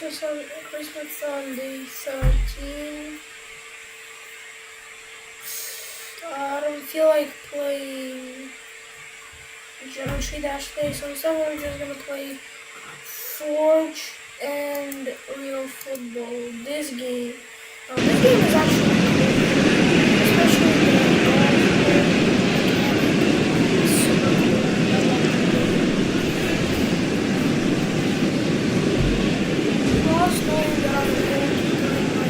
Christmasthon Day 13. I don't feel like playing Geometry Dash Day, so instead we're just gonna play Forge and Real Football. This game. This game is actually cool, especially the lost knowing that I'm going to play my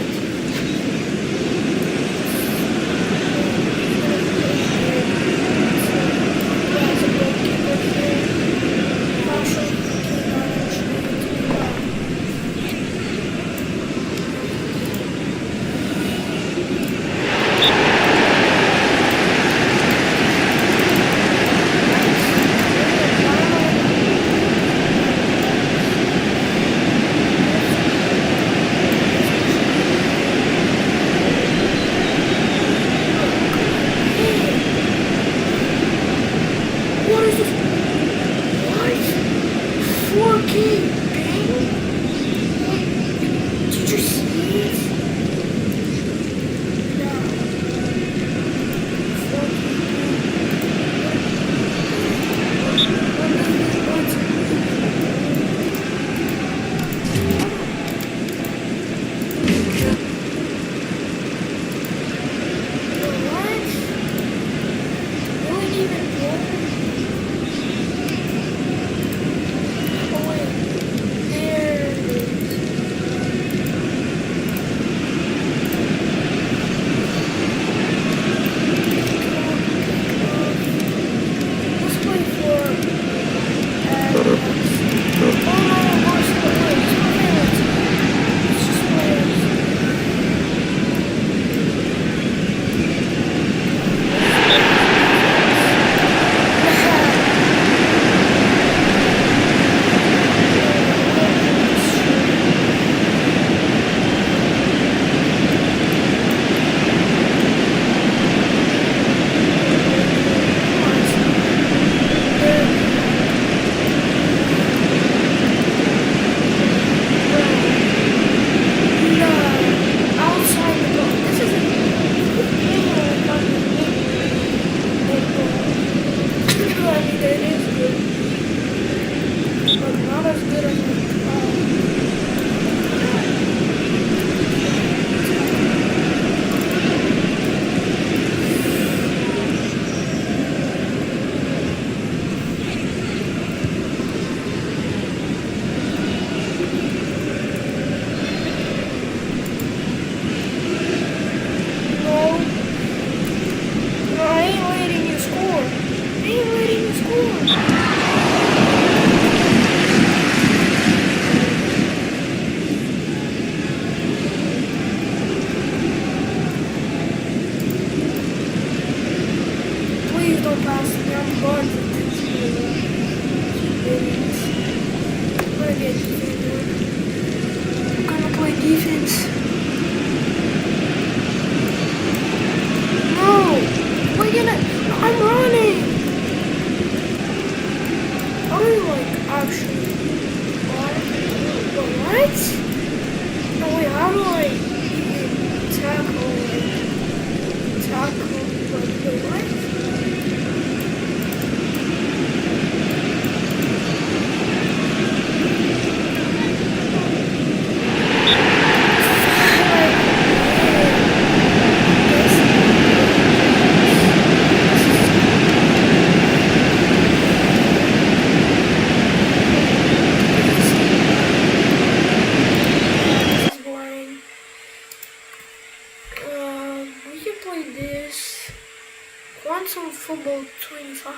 Football 25.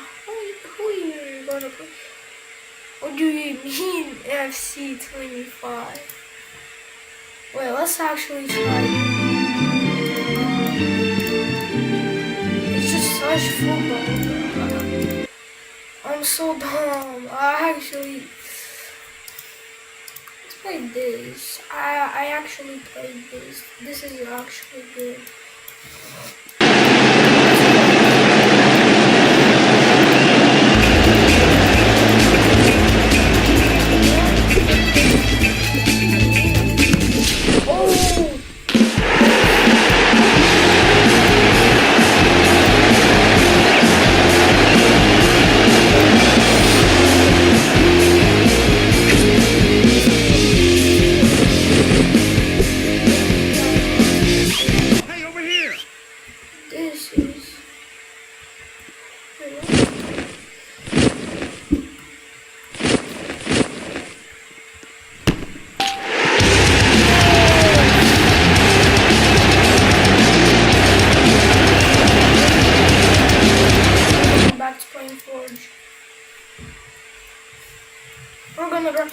Who are you gonna play? What do you mean FC 25? Wait, let's actually try. It's just such football. I'm so dumb. Let's play this. I actually played this. This is actually good. my god!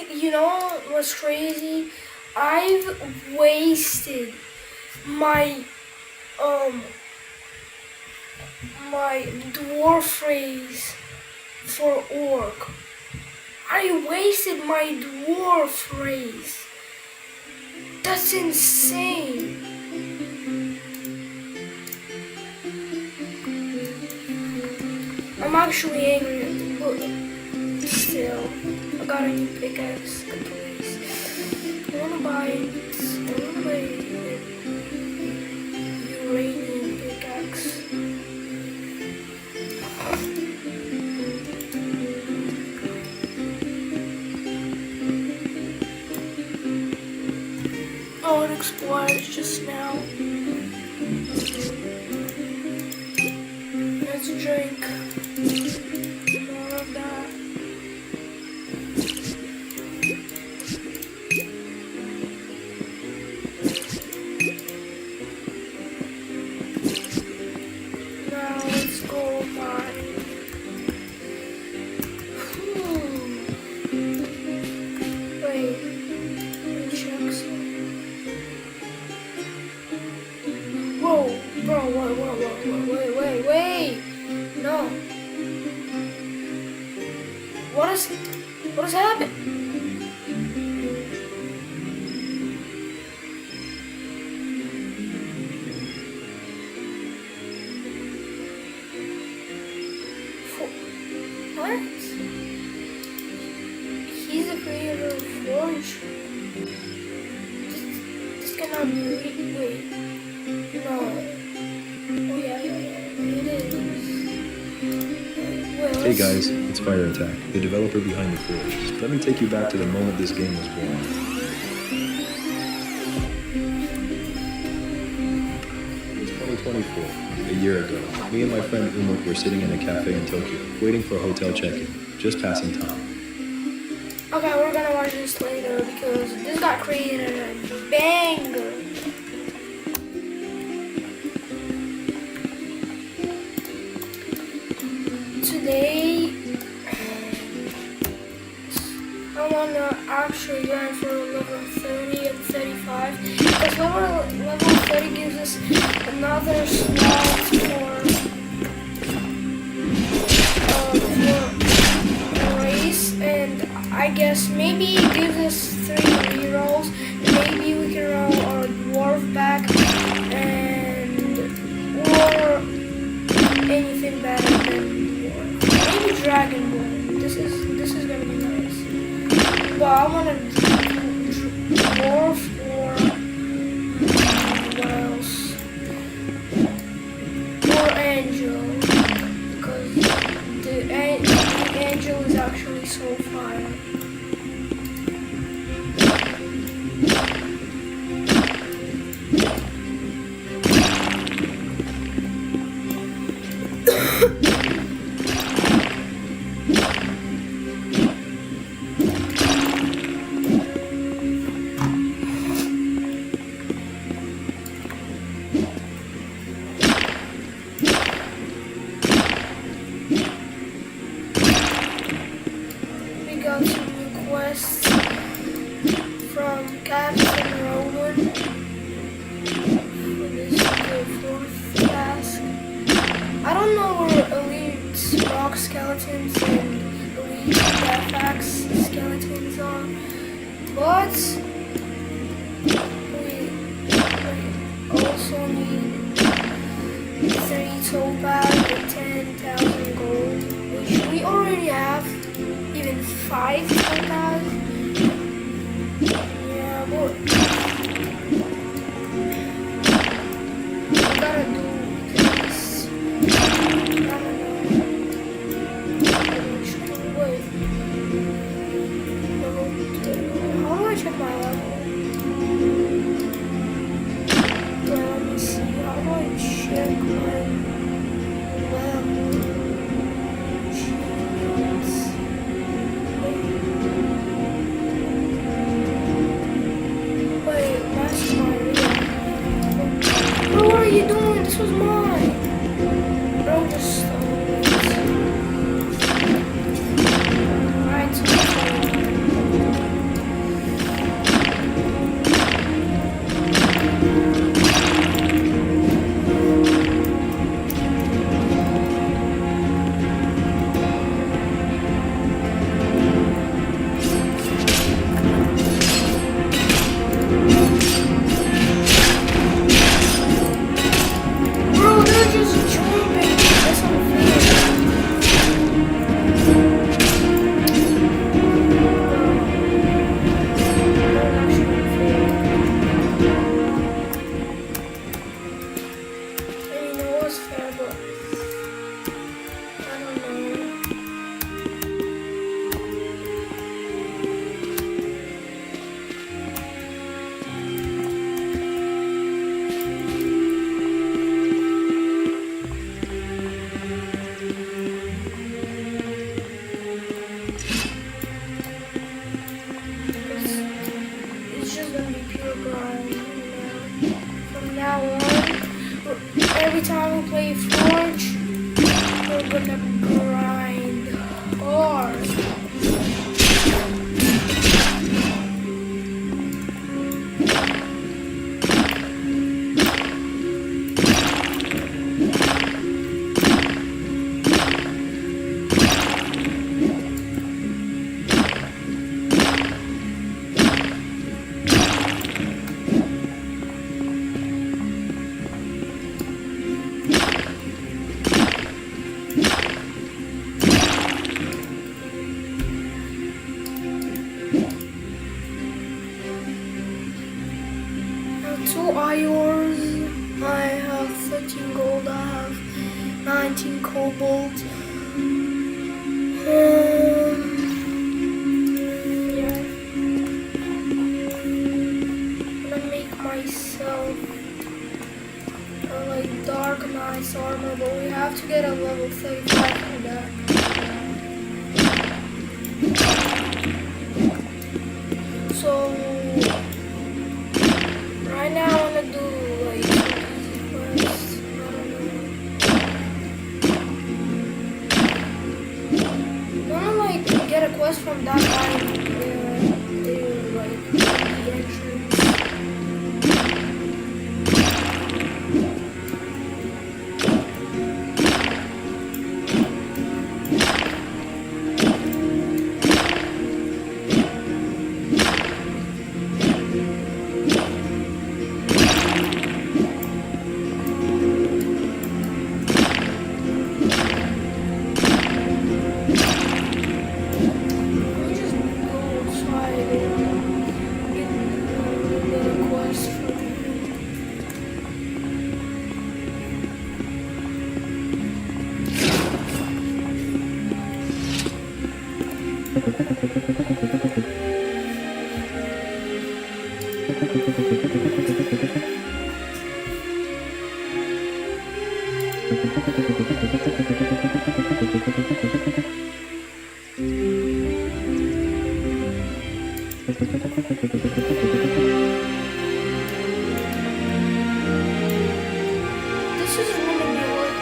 You know what's crazy? I've wasted my um my dwarf raise for orc. I wasted my dwarf raise. That's insane. I'm actually angry, but still, I got a new pickaxe, please. I wanna buy a uranium pickaxe. Oh, it expired just now. Let's drink more of that. Now let's go mine. Wait, let me check some. Whoa, bro, wait. No. What has happened? What? He's the creator of Forge. This cannot be wait. No. Oh yeah, it is. Hey guys, it's Fire Attack, the developer behind the Forge. Let me take you back to the moment this game was born. It was 2024, a year ago. Me and my friend Umut were sitting in a cafe in Tokyo, waiting for a hotel check-in, just passing time. Okay, we're gonna watch this later because this got created a banger. Today, I wanna actually grind for level 30 and 35 because level 30 gives us another slot for race, and I guess maybe it gives us 3 rerolls. Maybe we can roll our dwarf back or anything better than maybe Dragonborn. This is gonna be nice. But I want a dwarf or what else? Or angel, because the angel is actually so fire. From Captain Rowan for this the 4th task. I don't know where elite rock skeletons and elite death skeletons are, but we also need 3 topaz and 10,000 gold, which we already have, even 5 topaz. Yeah, but we gotta do this. I don't know. Wait. How do I check my level? Let me see. How do I check my level? Jeez. grind now. From now on, every time we play Forge, we're gonna grind hard. Two iron. I have 13 gold. I have 19 cobalt. Yeah. I'm gonna make myself like dark nice armor, but we have to get a level 35 for that. So right now I wanna do like first, I don't know. I wanna like get a quest from that guy like the entrance. This is gonna be like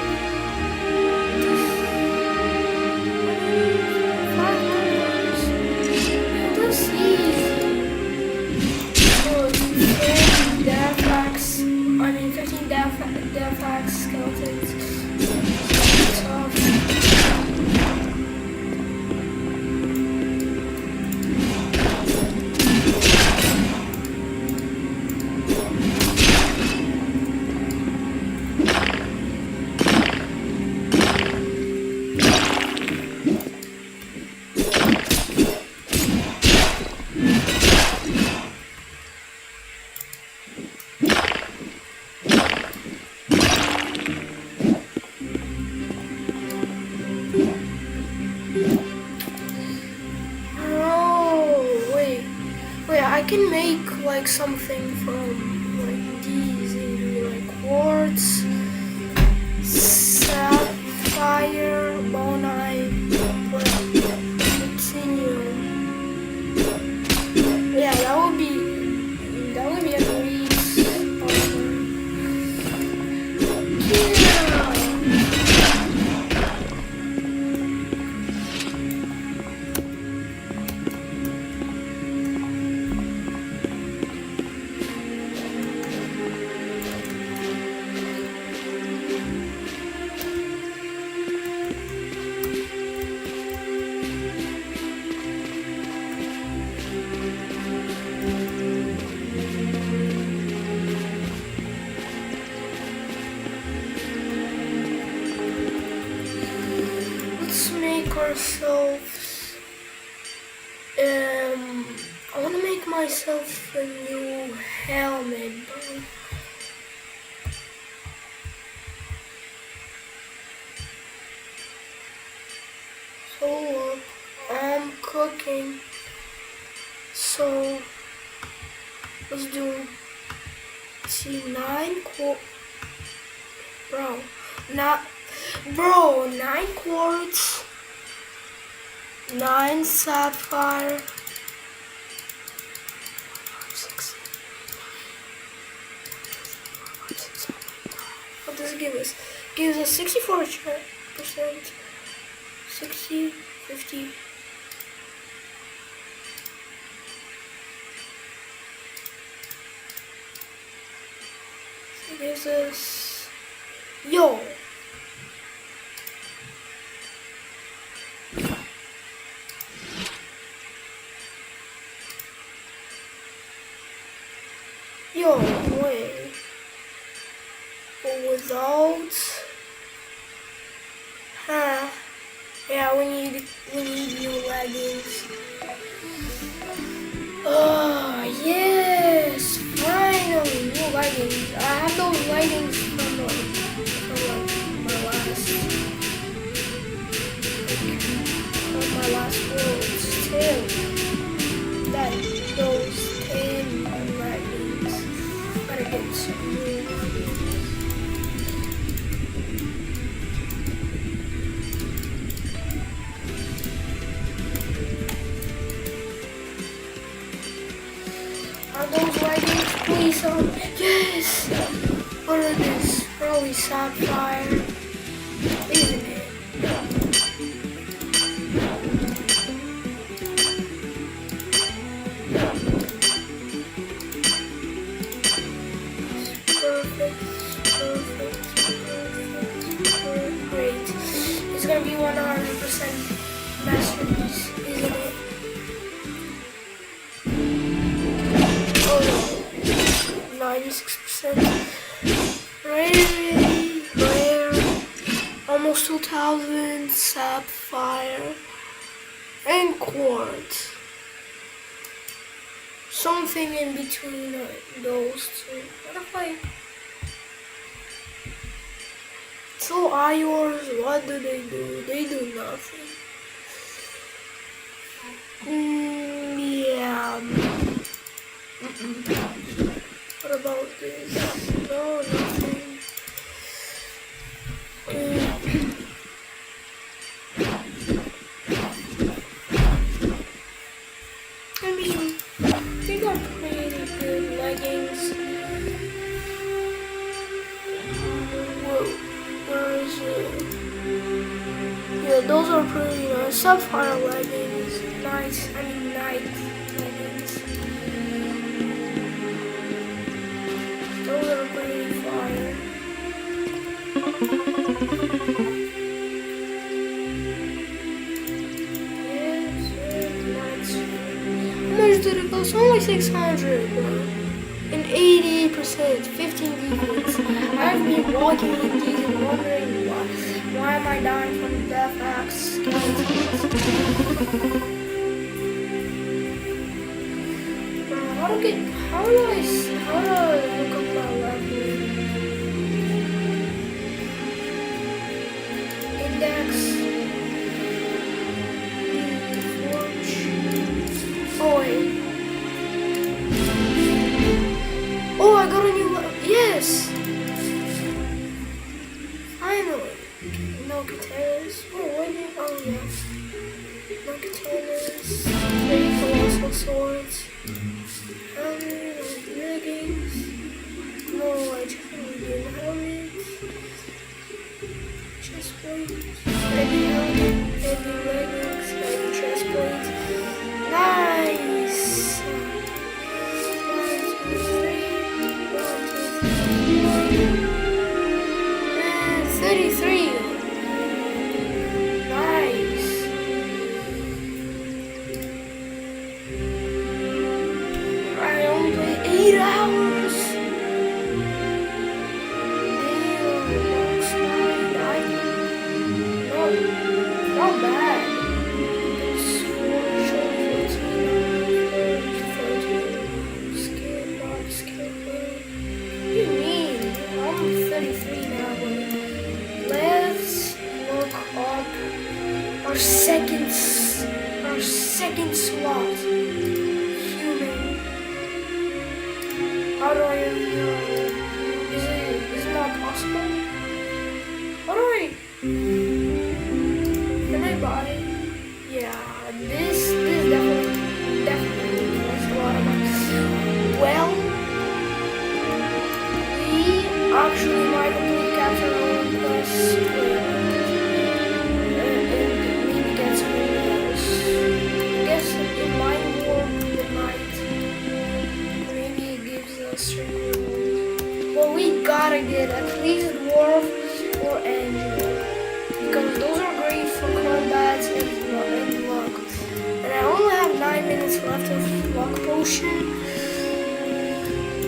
5 numbers. Yeah, that's easy. Good. 10 Deathfax. I mean 15 Deathfax skeletons. Tough. I can make like something from like these, maybe like quartz, sapphire, bonite, platinum. Yeah, that would be a great armor. Yeah. Ourselves. I want to make myself a new helmet. So I'm cooking. So let's do. See 9 bro, 9 quartz. 9 sapphire, 6, 64%. 60, 50. So it gives us yo. Yo, wait. But without, yeah, we need new leggings. Oh yes, finally new leggings. I have those leggings from my last worlds too. That those 10 leggings. Gotta get some new leggings. Are those leggings, please? Yes! What are this? Probably sapphire, isn't it? Perfect. Great. It's gonna be 100% masterpiece, isn't it? Oh no. 96%. Rare. Almost 2000. Sapphire. And quartz. Something in between those two. What if I... So iors, what do? They do nothing. Yeah. What about this? No, nothing. I mean, they got pretty good leggings. Whoa, where is it? Yeah, those are pretty nice. Sapphire leggings. Nice. I mean, night leggings. Those are pretty fire. Yes, nice. How much did it cost? Only 600, bro. And 80%, 15 defense. I've been walking in these and wondering why am I dying from death axe skeletons? How do I look up my level? Index. Forge. Oh wait. Oh, I got a new level. Yes! Finally. No katanas. Oh, what did... Oh, yeah. No katanas. 3 colossal swords. Leggings. No, I just want to do helmets. Chest plates. Heavy helmet. Heavy leggings. Heavy chest plates. Nice! 1, 2, 3. 33. Nice. I only played 8 hours. Damn, not bad. gotta get at least dwarf or angel because those are great for combats and luck. And I only have 9 minutes left of luck potion.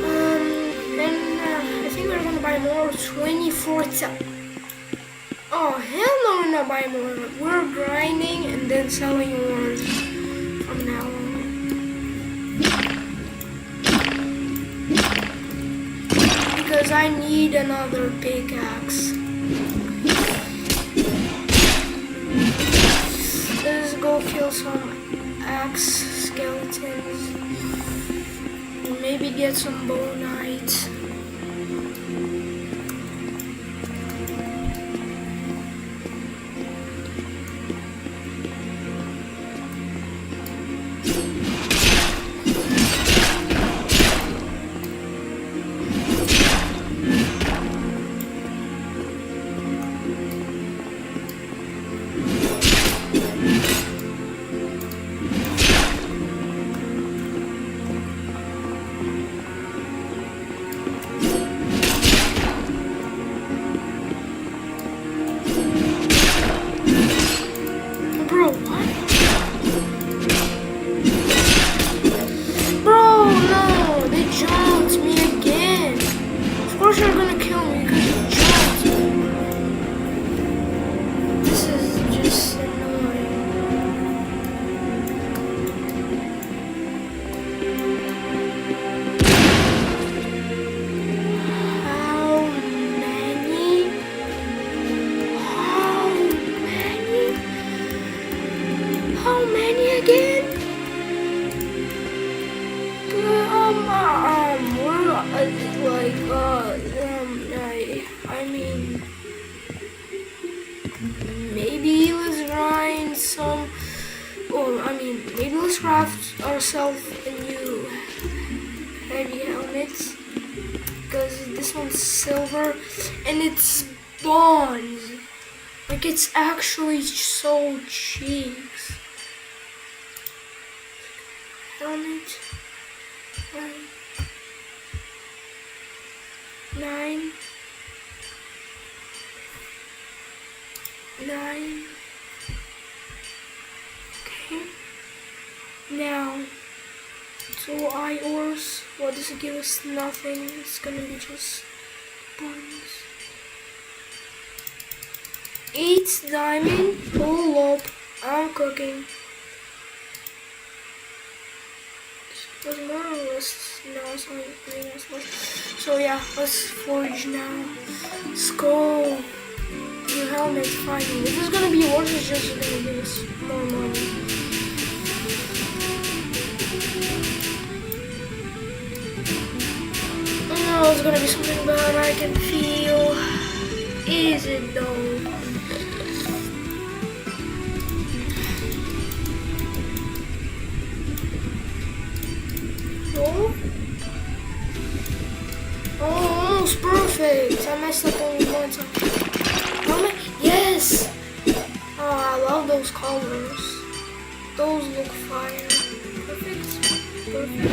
And I think we're gonna buy more 24. Oh hell no, we're not buying more. We're grinding and then selling ores from now on. Because I need another pickaxe. Let's go kill some axe skeletons. And maybe get some bonite. I mean, maybe let's grind some, maybe let's craft ourselves a new heavy helmet, because this one's silver, and it spawns, like it's actually so cheap. Helmet, 9. Okay. Now, 2 eye ores. What does it give us? Nothing. It's gonna be just buns. 8 diamond. Pull up. I'm cooking. Was more or less? No, it's only pretty much more. So yeah, let's forge now. Let's go. New helmet, finally. If it's gonna be worse, it's just gonna give us more money. Oh, it's gonna be something bad I can feel. Is it though? Oh, almost perfect. I messed up only one time. Yes! Oh, I love those colors. Those look fire. Perfect.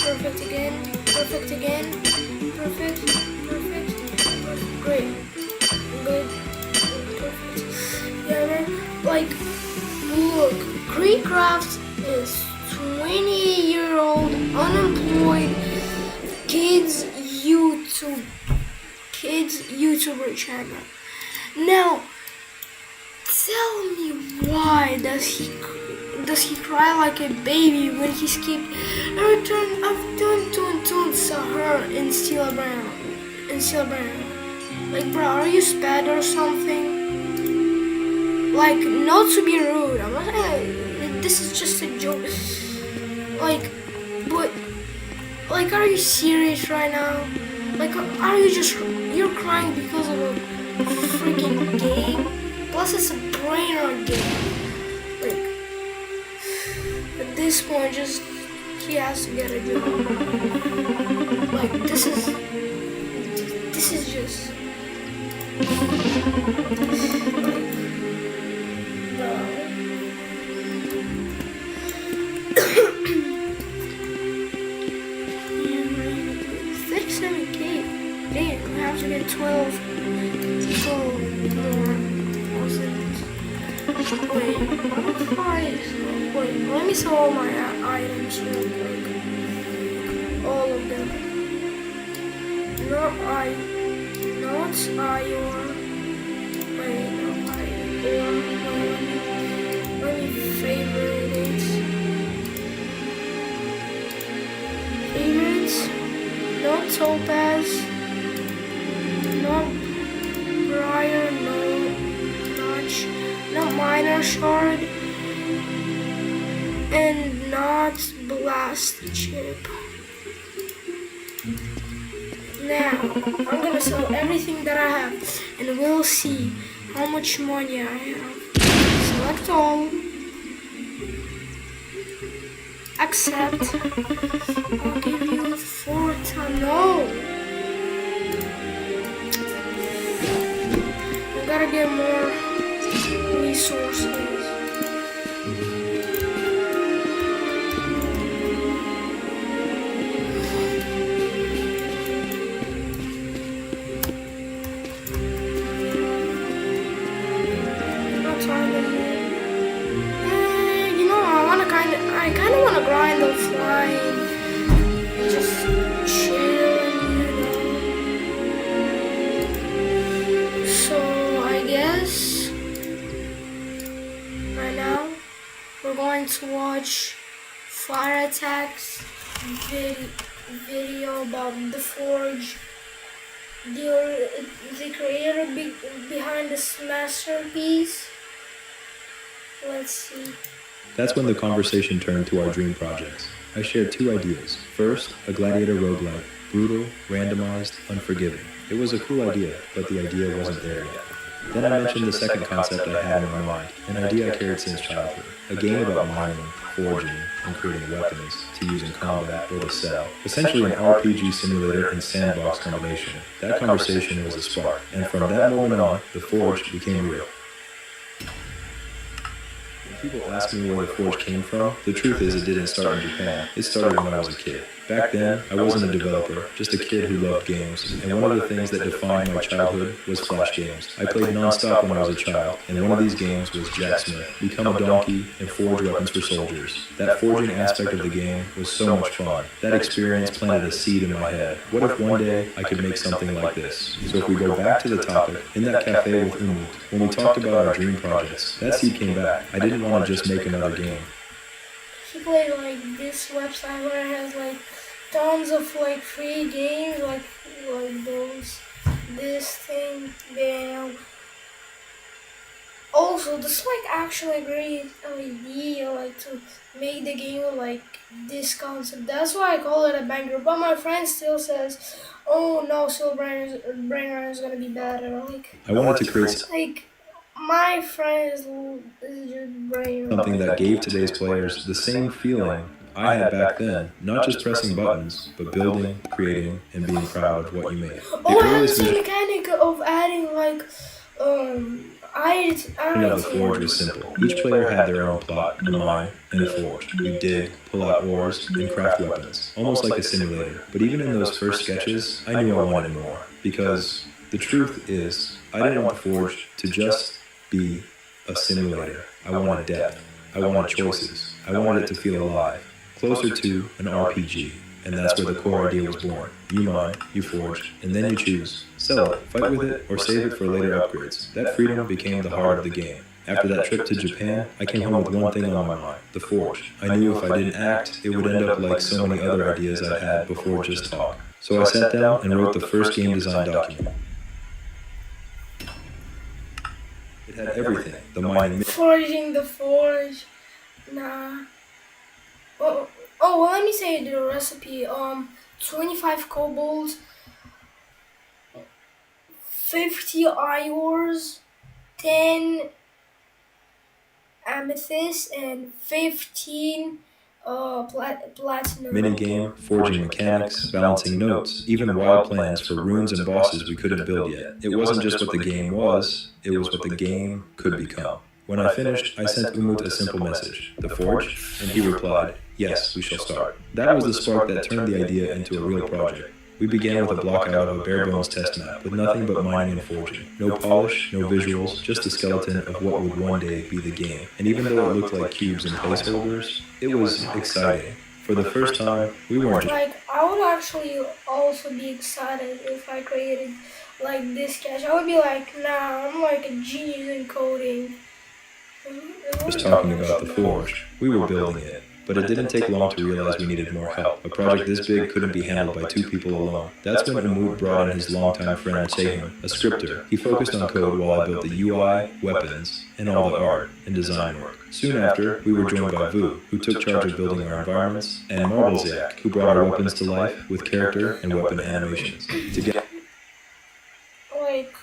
Perfect again. Perfect. Great. Good. Perfect. Yeah, man. Like, look, Creecraft is 20-year-old unemployed kids YouTuber channel. Now, tell me, why does he cry like a baby when he skipped return of Toon Sahar in Steel Brown? Like, bro, are you sped or something? Like, not to be rude, I'm not saying this is just a joke. Like, but like, are you serious right now? Like, are you you're crying because of a freaking game? Plus, it's a brain rot game. Like, at this point, he has to get a job. Like, this is just. Wait, let me sell all my items real quick. All of them. Not iron. Wait, not iron. Let me favorite it. Favorites. Not topaz. Not briar. No notch. Not minor shard. And not blast chip. Now, I'm gonna sell everything that I have and we'll see how much money I have. Select all. Accept. I'll give you 4 times. No! I gotta get more resources. I kind of want to grind the flying, just chilling, So I guess right now we're going to watch Fire Attack's video about the Forge, the creator behind this masterpiece. Let's see. That's when the conversation turned to our dream projects. I shared 2 ideas. First, a gladiator roguelike, brutal, randomized, unforgiving. It was a cool idea, but the idea wasn't there yet. Then I mentioned the second concept I had in my mind, an idea I carried since childhood. A game about mining, forging, and creating weapons to use in combat or to sell. Essentially an RPG simulator and sandbox combination. That conversation was a spark, and from that moment on, the Forge became real. People ask me where the Forge came from. The truth is it didn't start in Japan. It started when I was a kid. Back then, I wasn't a developer, just a kid who loved games. And one of the things that defined my childhood was Flash games. I played non-stop when I was a child, and one of these games was Jack Smith. Become a donkey and forge weapons for soldiers. That forging aspect of the game was so much fun. That experience planted a seed in my head. What if one day I could make something like this? So if we go back to the topic, in that cafe with Umut, when we talked about our dream projects, that seed came back. I didn't want to just make another game. He played like this website where it has like tons of like free games, like those, this thing, damn. Also, this is like actually a great idea, like to make the game like this concept. That's why I call it a banger. But my friend still says, "Oh no, Silbrainer is gonna be better." Like I wanted to create my friend is just brain. Something that gave today's players the same feeling I had back then, not just pressing buttons, but building, creating, and being proud of what you made. Oh, I have the same mechanic of adding like the Forge was simple. Each player had their own plot, a mine, and a forge. We dig, pull out ores, and craft weapons, almost like a simulator. But even in those first sketches, I knew I wanted more, because the truth is, I didn't want the Forge to just be a simulator. I wanted depth. I wanted choices. I wanted it to feel alive, closer to an RPG. And that's where the core idea was born. You mine, you forge, and then you choose. Sell it, fight with it, or save it for later upgrades. That freedom became the heart of the game. After that trip to Japan, I came home with one thing on my mind, the forge. I knew if I didn't act, it would end up like so many other ideas I had before just talk. So I sat down and wrote the first game design document. It had everything, the mining... Forging the forge. Nah. Oh, well, let me say the recipe. 25 cobalt, 50 ores, 10 amethyst, and 15 platinum. Minigame, forging mechanics, balancing notes, even wild plans for runes and bosses we couldn't build yet. It wasn't just what the game was, it was what the game could become. When I finished, I sent Umut a simple message, the forge, and he replied, "Yes, we shall start." That was the spark that turned the idea into a real project. We began with a block out of a bare-bones test map with nothing but mining and forging. No polish, no visuals, just a skeleton of what would one day be the game. And even though it looked like cubes and placeholders, it was exciting. For the first time, we weren't just... Like, I would actually also be excited if I created like this sketch. I would be like, nah, I'm like a genius in coding. Just talking about the forge. We were building it. But it didn't take long to realize we needed more help. A project this big couldn't be handled by 2 people alone. That's when Umut brought in his longtime friend Sehun, a scripter. He focused on code while I built the UI, weapons, and all the art and design work. Soon after, we were joined by Vu, who took charge of building our environments, and Marblesiak, who brought our weapons to life with character and weapon animations. Together, like,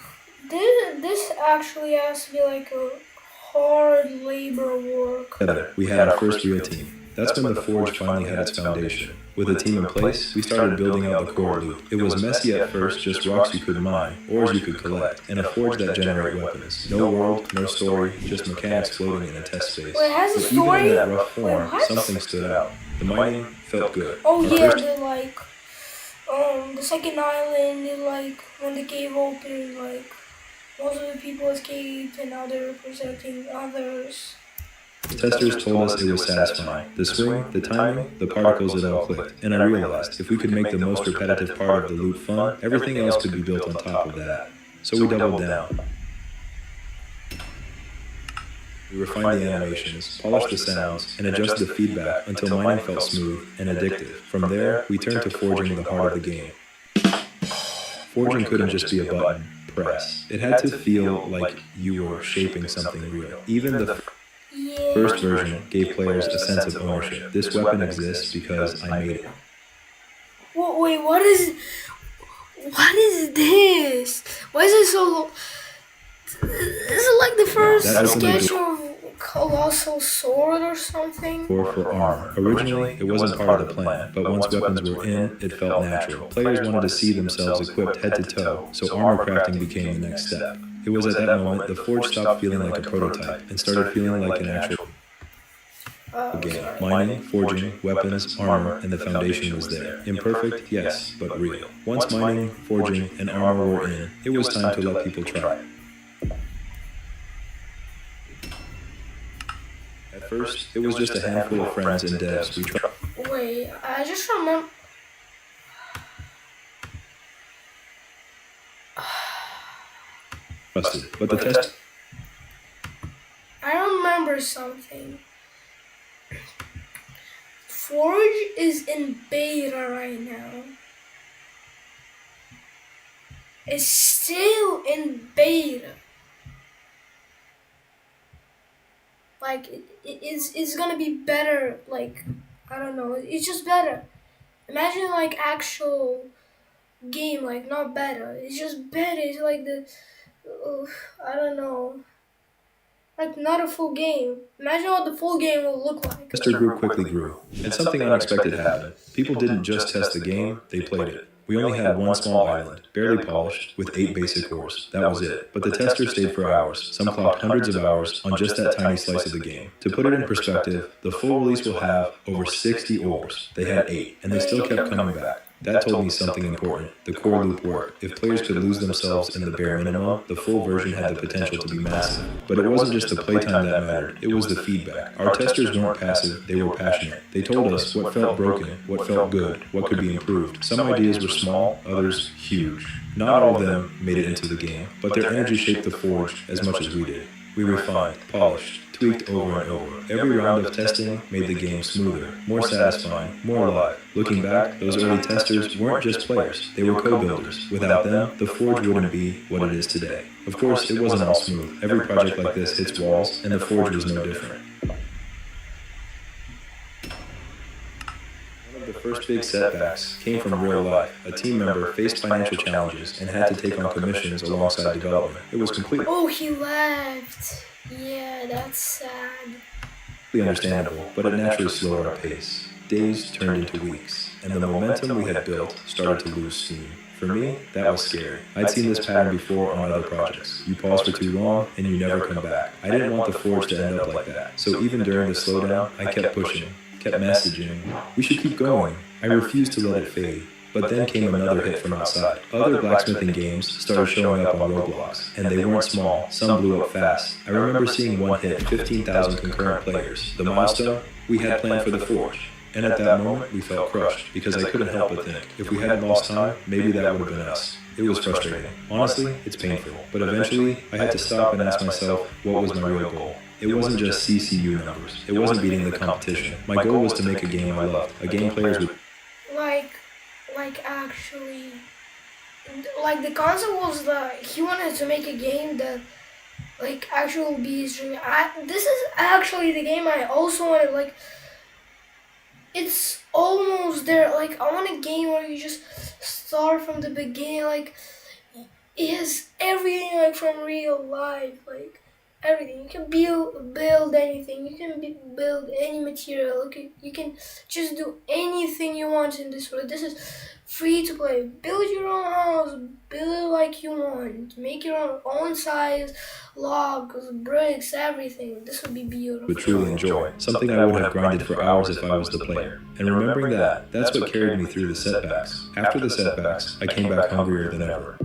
this actually has to be like a hard labor work. we had our first real team. That's when the forge finally had its foundation. With a team in place, we started building out the core loop. It was messy at first, just rocks you could mine, ores you could collect, and a forge that generated weapons. No world, no story, just mechanics floating in a test space. Wait, has a But story? even in that rough form, Wait, something stood out. The mining felt good. Oh Our yeah, first the second island is like when the cave opened, like most of the people escaped and now they're protecting others. testers told us it was satisfying. The swing, the timing, the particles, it all clicked. And I realized if we could make the most repetitive part of the loop fun, everything else could be built on top of that. So we doubled down. We refined the animations, polished the sounds, and adjusted the feedback until mining felt smooth and addictive. From there, we turned to forging the heart of the game. Forging couldn't just be a button press. It had to feel like you were shaping something real. Even the first version gave players a sense of ownership. This weapon exists because I made it. Wait, what is this? Why is it so? Is it like the first sketch of Colossal Sword or something? Or for armor. Originally, it wasn't part of the plan, but once weapons were in, it felt natural. Players wanted to see themselves equipped head to toe, so armor crafting became the next step. It was at that moment the forge stopped feeling like a prototype and started feeling like an actual game. Mining, forging, weapons, armor, and the foundation was there. Imperfect, yes, but real. Once mining, forging, and armor were in, it was time to let people try it. At first, it was just a handful of friends and devs we tried. Wait, I just remember. But the test. I remember something. Forge is in beta right now. It's still in beta. Like, it's gonna be better, like, I don't know, it's just better. Imagine, like, actual game, like, not better. It's just better, it's like I don't know. Like, not a full game. Imagine what the full game will look like. Tester group quickly grew, and something unexpected happened. People didn't just test the game, they played it. We only had one small island, barely polished, with 8 basic ores. That was it. But the testers stayed for hours. Some clocked hundreds of hours on just that tiny slice of the game. To put it in perspective, the full release will have over 60 ores. They had 8, and they still kept coming back. That told me something important. The core loop worked. If players could lose themselves in the bare minimum, the full version had the potential to be massive. But it wasn't just the playtime that mattered, it was the feedback. Our testers weren't passive, they were passionate. They told us what felt broken, what felt good, what could be improved. Some ideas were small, others huge. Not all of them made it into the game, but their energy shaped the forge as much as we did. We refined, polished, tweaked over and over. Every round of testing made the game smoother, more satisfying, more alive. Looking back, those early testers weren't just players, they were co-builders. Without them, the Forge wouldn't be what it is today. Of course, it wasn't all smooth. Every project like this hits walls, and the Forge was no different. One of the first big setbacks came from real life. A team member faced financial challenges and had to take on commissions alongside development. It was completely he left. Yeah, that's sad. understandable, but it naturally slowed our pace. Days turned into weeks, and the momentum we had built started to lose steam. For me, that was scary. I'd seen this pattern before on other projects. You pause for too long, and you never come back. I didn't want the Forge to end up like that, so even during the slowdown, I kept pushing, kept messaging. We should keep going. I refused to let it fade. But then came another hit from outside. Other blacksmithing games started showing up on Roblox, and they weren't small. Some blew up fast. I remember seeing one hit 15,000 concurrent players. The milestone we had planned for the Forge. And at that moment, we felt crushed, because I couldn't help but think, if we hadn't lost time, maybe that would have been us. It was frustrating. Honestly, it's painful. But eventually, I had to stop and ask myself, what was my real goal? It wasn't just CCU numbers. It wasn't beating the competition. My goal was to make a game I loved. A game players would... Actually, like the concept was that he wanted to make a game that actually be streaming. This is actually the game I also wanted. It's almost there. I want a game where you just start from the beginning. It has everything from real life. Everything. You can build anything. You can build any material. You can just do anything you want in this world. This is free to play. Build your own house. Build it like you want. Make your own size, logs, bricks, everything. This would be beautiful. Would truly enjoy. Something I would have grinded for hours if I was the player. And remembering that, that's what carried me through the setbacks. After the setbacks, I came back hungrier than ever.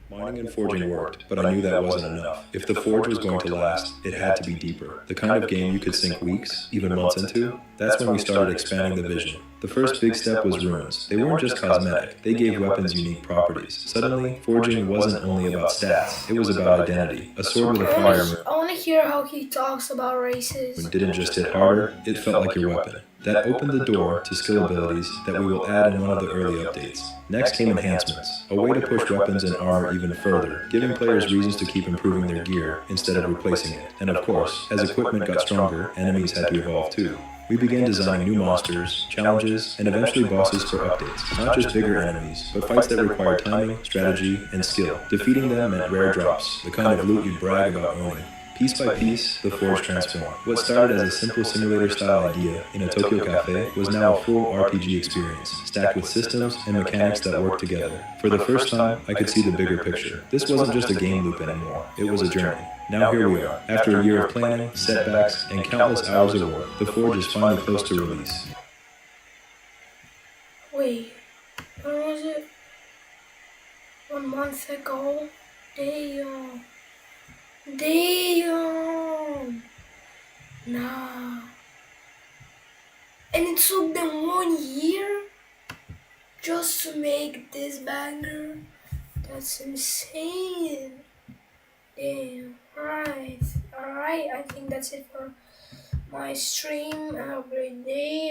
Mining and forging worked, but I knew that wasn't enough. If the forge was going to last, it had to be deeper. The kind of game you could sink weeks, even months into. That's when we started expanding the vision. The first big step was runes. They weren't just cosmetic, they gave weapons unique properties. Suddenly, forging wasn't only about stats, it was about identity. A sword with a fire I want to hear how he talks about races. It didn't just hit harder, it felt like your weapon. That opened the door to skill abilities that we will add in one of the early updates. Next came enhancements, a way to push weapons and armor even further, giving players reasons to keep improving their gear instead of replacing it. And of course, as equipment got stronger, enemies had to evolve too. We began designing new monsters, challenges, and eventually bosses for updates. Not just bigger enemies, but fights that required timing, strategy, and skill. Defeating them meant rare drops, the kind of loot you'd brag about owning. Piece by piece, the Forge transformed. What started as a simple simulator-style idea in a Tokyo cafe was now a full RPG experience, stacked with systems and mechanics that work together. For the first time, I could see the bigger picture. This wasn't just a game loop anymore, it was a journey. Now here we are. After a year of planning, setbacks, and countless hours of work, the Forge is finally close to release. Wait, when was it? 1 month ago? Damn. Nah. And it took them 1 year just to make this banger? That's insane. Damn. Alright, I think that's it for my stream. Have a great day.